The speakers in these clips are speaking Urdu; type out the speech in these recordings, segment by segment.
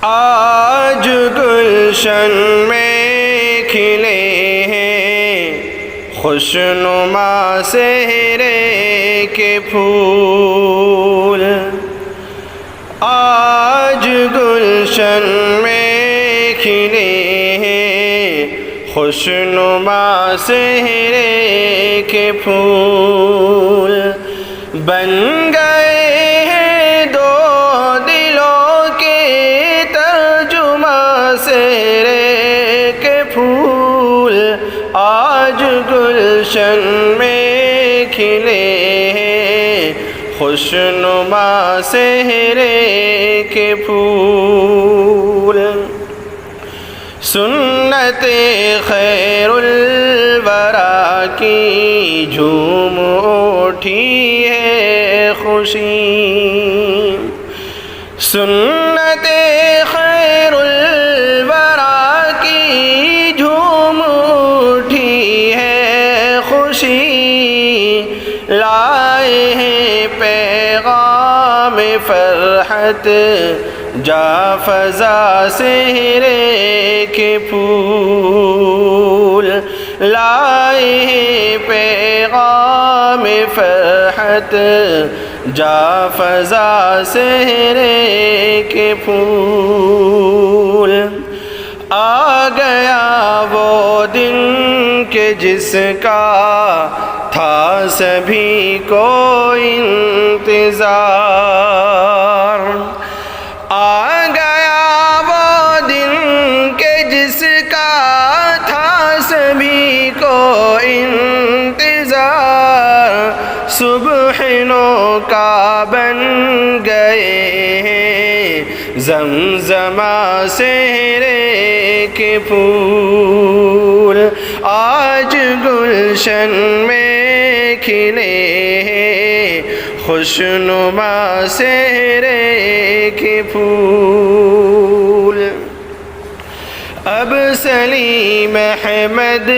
آج گلشن میں کھلے ہیں خوشنما صحرے کے پھول، آج گلشن میں کھلے ہیں خوشنما صحرے کے پھول، بن گئے ہیں دو دلوں کے ترجمہ صحرے کے پھول، آج گلشن میں کھلے ہیں خوشنما صحرے کے پھول، سنت خیر الورا کی جھوم اٹھی ہے خوشی، سنت خیر الورا کی جھوم اٹھی ہے خوشی، لائے ہیں پیغام فرحت جا فضا صحرے کے پھول، لائے ہیں پیغام فرحت جا فضا صحرے کے پھول، آ گیا وہ دن کہ جس کا تھا سبھی کو انتظار، آ گیا وہ دن کہ جس کا تھا سبھی کو انتظار، صبح نو کا بن گئے ہیں زمزمہ صحرے کے پھول، آج گلشن میں کھلے ہیں خوشنما صحرے کے پھول، اب سلیم احمد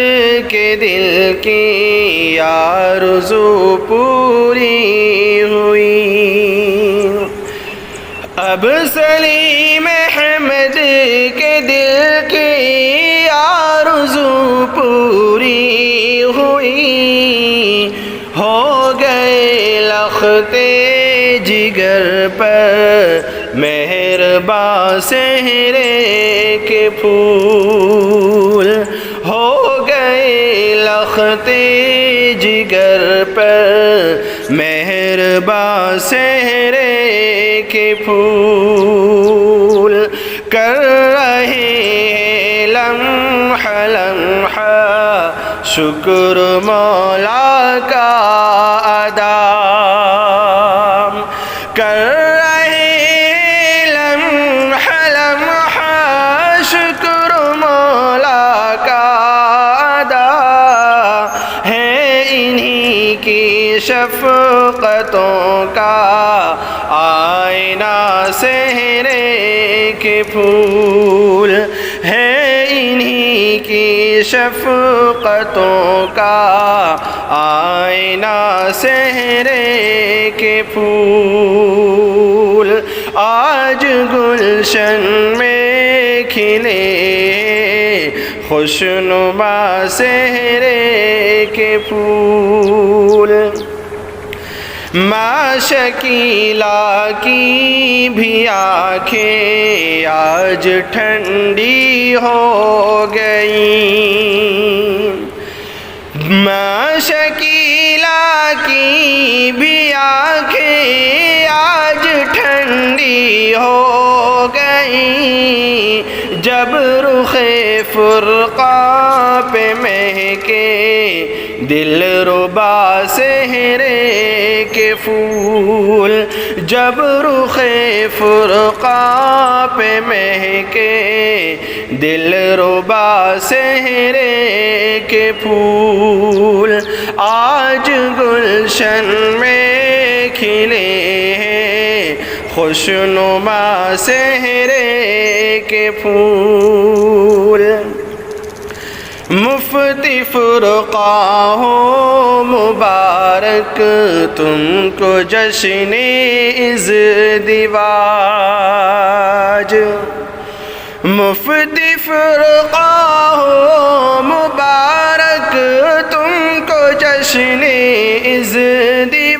کے دل کی آرزو پوری ہوئی، اب سلیم احمد کے دل کی آرزو پوری ہوئی، ہو گئے لختے جگر پر مہرباں صحرے کے پھول، ہو گئے لختے جگر پر مہرباں صحرے کے پھول، کر رہے ہیں لمحہ لمحہ شکر مولا کا ادا، کر رہے ہیں لمحہ لمحہ شکر مولا کا ادا، ہے انہی کی شفقتوں کا آئینہ صحرے کے پھول، ہے انہی کی شفقتوں کا آئینہ صحرے کے پھول، آج گلشن میں کھلے خوشنما صحرے کے پھول، ماں شکیلا کی بھی آنکھیں آج ٹھنڈی ہو گئیں، ماں شکیلا کی بھی آنکھیں آج ٹھنڈی ہو گئیں، جب رخ فرقاں پہ مہکے دلربا صحرے کے پھول، جب رخ فرقاں پہ مہکے دلربا صحرے کے پھول، آج گلشن میں کھلے ہیں خوشنما صحرے کے پھول، مفتی فرقہ ہو مبارک تم کو جشن ازدواج، مفتی فرقہ ہو مبارک تم کو جشن ازدواج،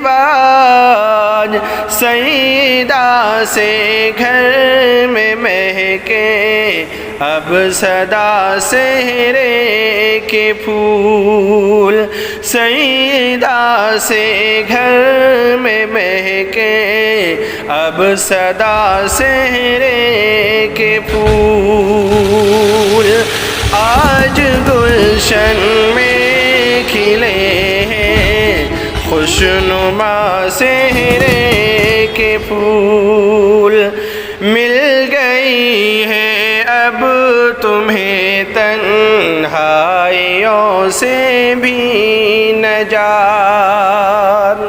سیدہ سے گھر میں مہکے اب صدا سحرے کے پھول، سیدہ سے گھر میں مہکے اب صدا سحرے کے پھول، آج گلشن میں کھلے ہیں خوشنما سحرے کے پھول، مل گئی ہے اب تمہیں تنہائیوں سے بھی نجات،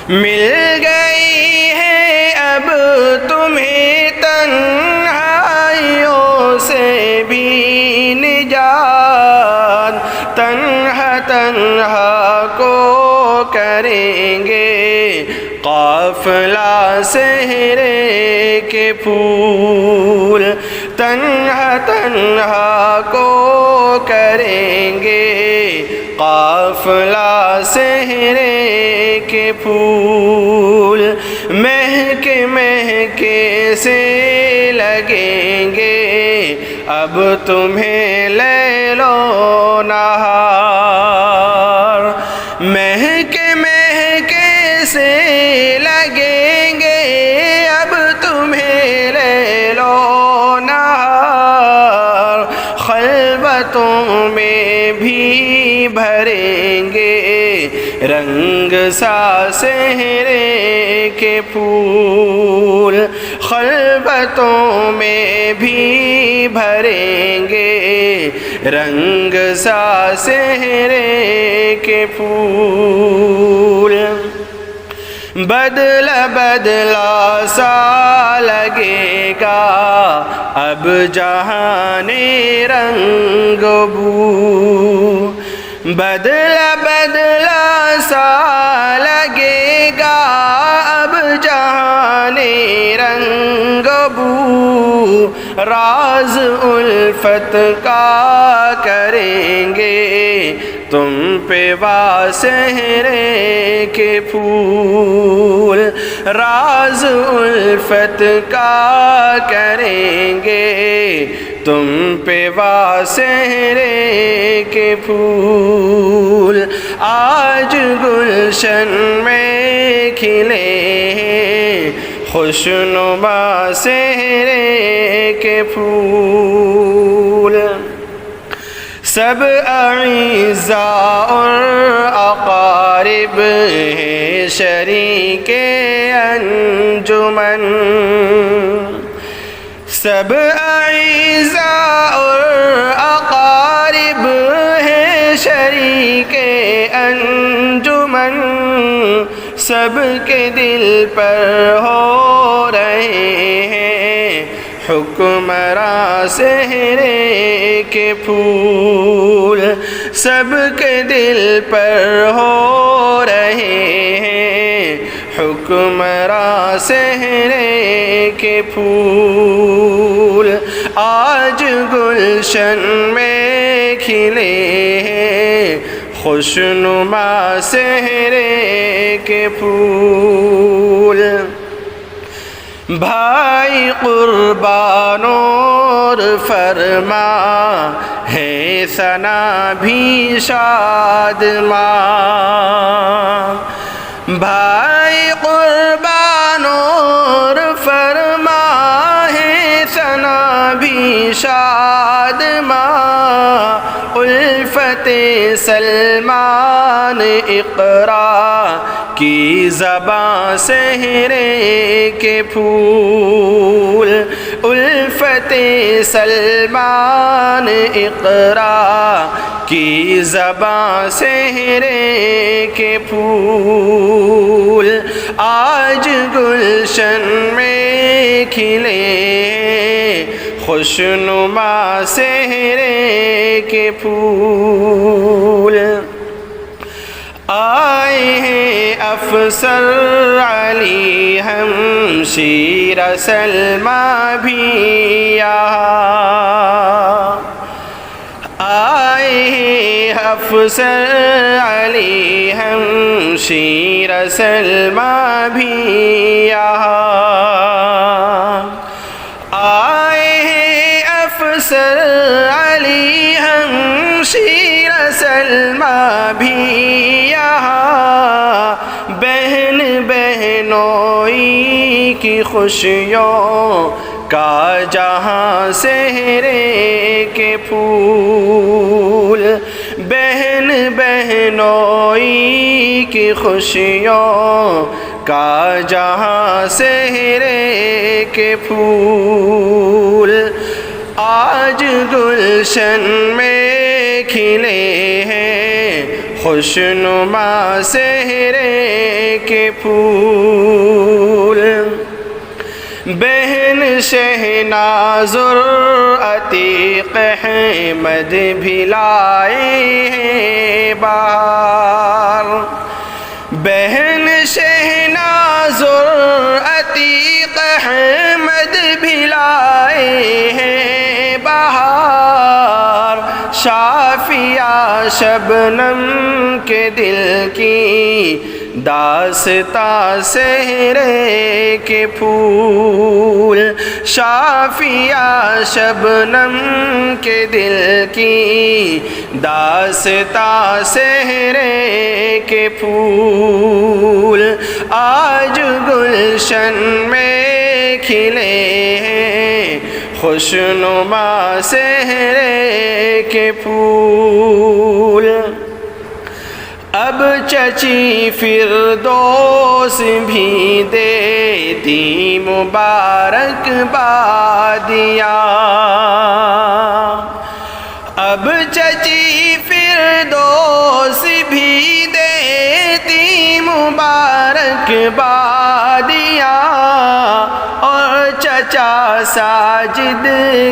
مل گئی ہے اب تمہیں تنہائیوں سے بھی نجات، تنہا تنہا کو کریں گے قافلہ سحرے کے پھول، تنہا تنہا کو کریں گے قافلہ سحرے کے پھول، مہکے مہکے سے لگیں گے اب تمہیں لیل و نہار، مہکے مہکے سے لگیں گے اب تمہیں لیل و نہار، خلوتوں میں بھی بھریں گے رنگ سا سحرے کے پھول، خلوتوں میں بھی بھریں گے رنگ سا سحرے کے پھول، بدلا بدلا سا لگے گا اب جہان رنگ بو، بدلا بدلا سا لگے گا اب جہان رنگ بو، راز الفت کا کریں گے تم پہ سحرے کے پھول، راز الفت کا کریں گے تم پہ سحرے کے پھول، آج گلشن میں کھلے ہیں خوشنما سحرے کے پھول، سب اعزاء اور اقارب ہیں شریک انجمن، سب اعزاء اور اقارب ہیں شریک انجمن، سب کے دل پر ہو رہے ہیں حکمراں سحرے کے پھول، سب کے دل پر ہو رہے ہیں حکمراں سحرے کے پھول، آج گلشن میں کھلے ہیں خوشنما سحرے کے پھول، بھائی قربان اور فرما ہے ثنا بھی شادماں، بھائی قربان اور فرما ہے ثنا بھی شادماں، الفت سلمان اقرا کی زباں سحرے کے پھول، الفت سلمان اقرا کی زباں سحرے کے پھول، آج گلشن میں کھلے خوشنما سحرے کے پھول، آئے ہیں افسر علی ہم شمشیر سلمہ بھی یہاں آئے افسر علی ہمشیر سلمہ بھی یہاں آئے افسر علی ہمشیر سلمہ بھی یہاں بہن بہنوئی کی خوشیوں کا جہاں سہرے کے پھول بہن بہنوئی کی خوشیوں کا جہاں سہرے کے پھول آج گلشن میں کھلے ہیں خوشنما سہرے کے پھول بہن شہناز عتیق احمد بھی لائے ہیں بہار بہن شہناز عتیق احمد بھی لائے ہیں بہار شافیہ شبنم کے دل کی داستاں سہرے کے پھول شافیہ شبنم کے دل کی داستاں سہرے کے پھول آج گلشن میں کھلے ہیں خوشنما سہرے کے پھول اب چچی فردوس بھی دیتی مبارک بادیاں اب چچی فردوس بھی دیتی مبارک بادیاں اور چچا ساجد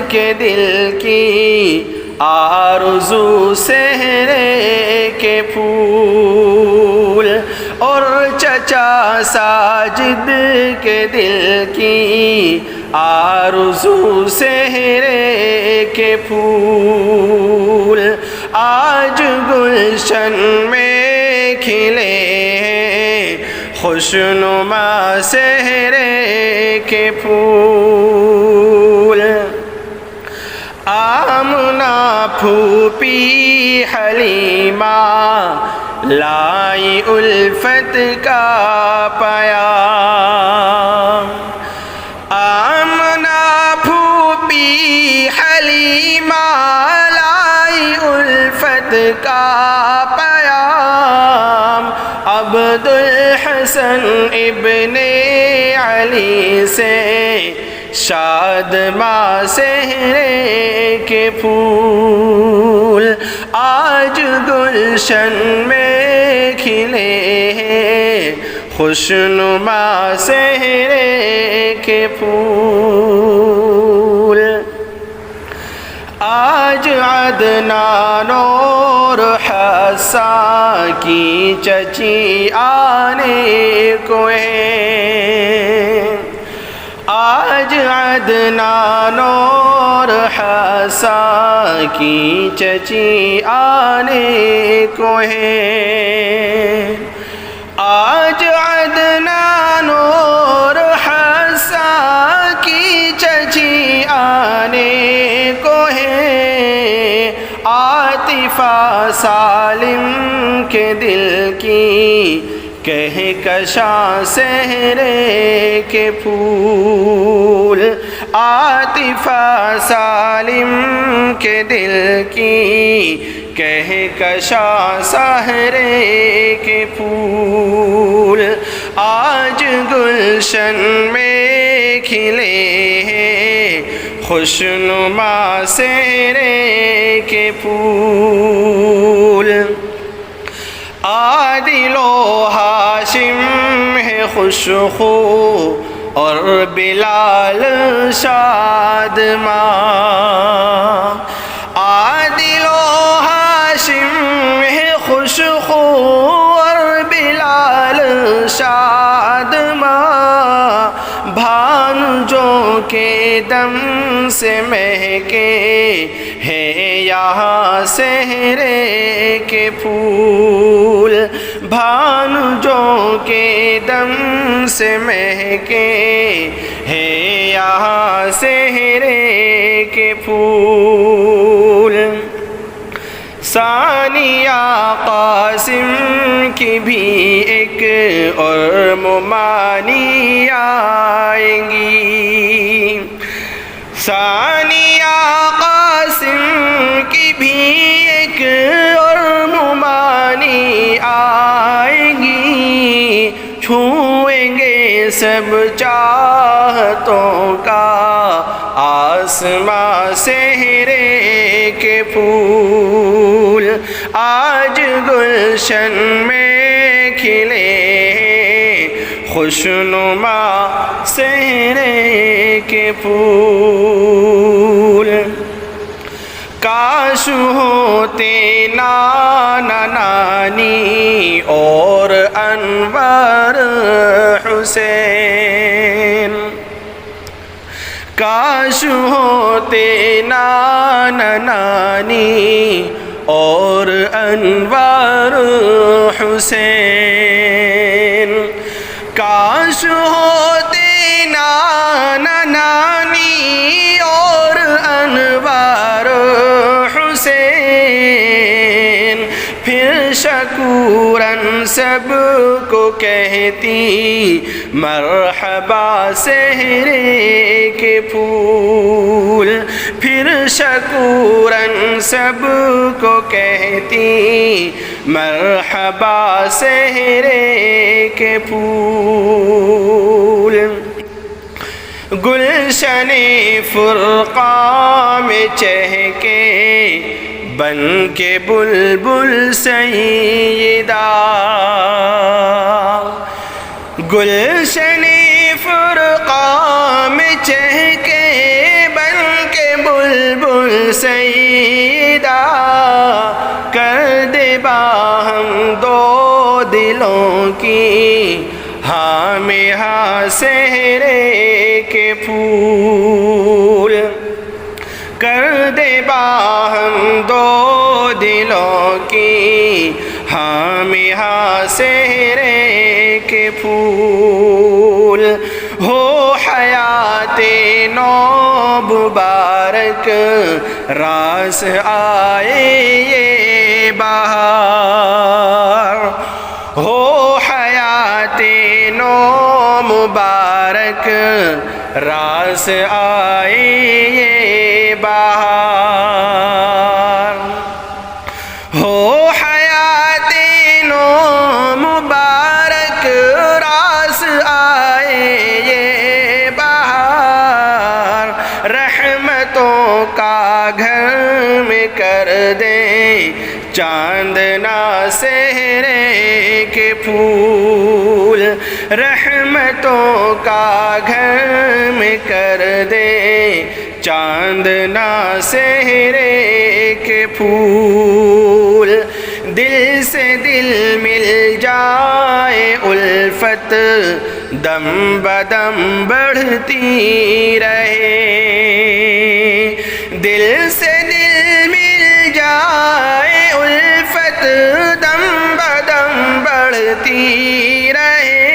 کے دل کی آرزو سہرے کے پھول اور چچا ساجد کے دل کی آرزو سہرے کے پھول آج گلشن میں کھلے ہیں خوشنما سہرے کے پھول آمنہ پھوپھی حلیمہ لائی الفت کا پیام آمنہ پھوپھی حلیمہ لائی الفت کا پیام عبدالحسن ابن علی سے شادماں سہرے کے پھول آج گلشن میں کھلے ہیں خوشنما سہرے کے پھول آج عدنان اور حسان کی چچی آنے کو ہے آج عدنان اور حسان کی چچی آنے کو ہے آج عدنان اور حسان کی چچی آنے کو ہے عاطفہ سالم کے دل کی کہکشاں سہرے کے پھول عاطفہ سالم کے دل کی کہکشاں سہرے کے پھول آج گلشن میں کھلے ہیں خوشنما سہرے کے پھول عادل و ہاشم ہے خوشخو اور بلال شادماں عادل و ہاشم ہے خوشخو اور بلال شادماں بھانجوں کے دم سے مہکے ہیں یہاں صحرے کے پھول، بھانجوں کے دم سے مہکے ہیں یہاں صحرے کے پھول۔ ثانیہ قاسم کی بھی ایک اور ممانی آئیں گی، ثانیہ قاسم کی بھی ایک اور ممانی آئیں گی، چھوئیں گے سب چاہتوں کا آسماں صحرے کے پھول، آج گلشن میں کھلے خوشنما صحرے کے پھول۔ کاش ہوتے نانا نانی اور انور حسین، کاش ہوتے نانا نانی اور انور حسین، کاش ہوتے نانا نانی اور انور حسین، پھر شکوراً سب کو کہتی مرحبا صحرے کے پھول، پھر شکوراً سب کو کہتی مرحبا صحرے کے پھول۔ گلشن فرقان میں چہکے بن کے بلبل سیدہ، گلشن فرقان میں چہکے بن کے بلبل سیدہ، کر دے باہم دو دلوں کی ہاں میں ہاں صحرے کے پھول، کر دے باہم دو دلوں کی ہاں میں ہاں صحرے کے پھول۔ ہو حیات نو مبارک راس آئے یہ بہار، ہو حیات نو مبارک راس آئے یہ بہار، ہو حیات نو مبارک راس آئے یہ بہار، رحمتوں کا گھر میں کر دیں چاندنا صحرے کے پھول، رحمتوں کا گھر میں کر دے چاندنا صحرے کے پھول۔ دل سے دل مل جائے الفت دم بدم بڑھتی رہے، دل سے دل مل جائے الفت دم بدم بڑھتی رہے،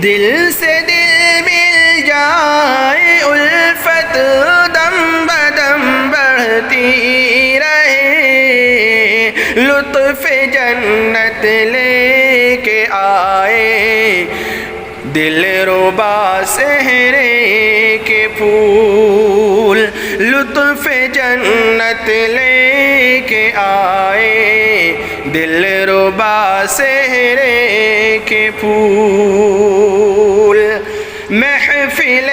دل سے دل مل جائے الفت دم بدم بڑھتی رہے، لطف جنت لے کے آئے دلربا صحرے کے پھول، لطف جنت لے کے آئے دلربا صحرے کے پھول۔ محفل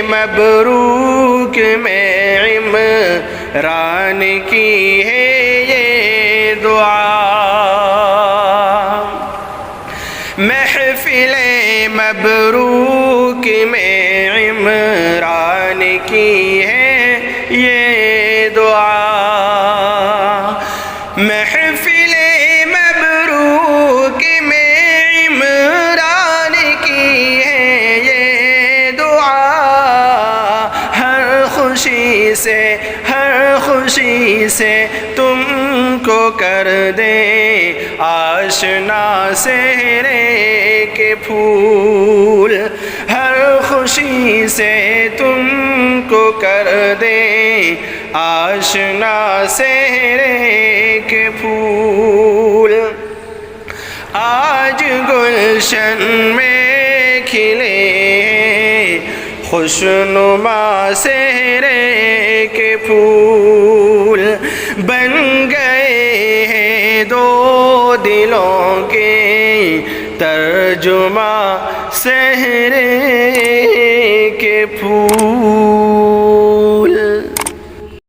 مبروک میں عمران کی ہے یہ دعا، محفل مبروک میں عمران کی ہے یہ دعا، محفل مبروک میں عمران کی ہے سے ہر خوشی سے تم کو کر دے آشنا صحرے کے پھول، ہر خوشی سے تم کو کر دے آشنا صحرے کے پھول۔ آج گلشن میں کھلے خوشنما صحرے کے پھول، بن گئے ہیں دو دلوں کے ترجمہ صحرے کے پھول۔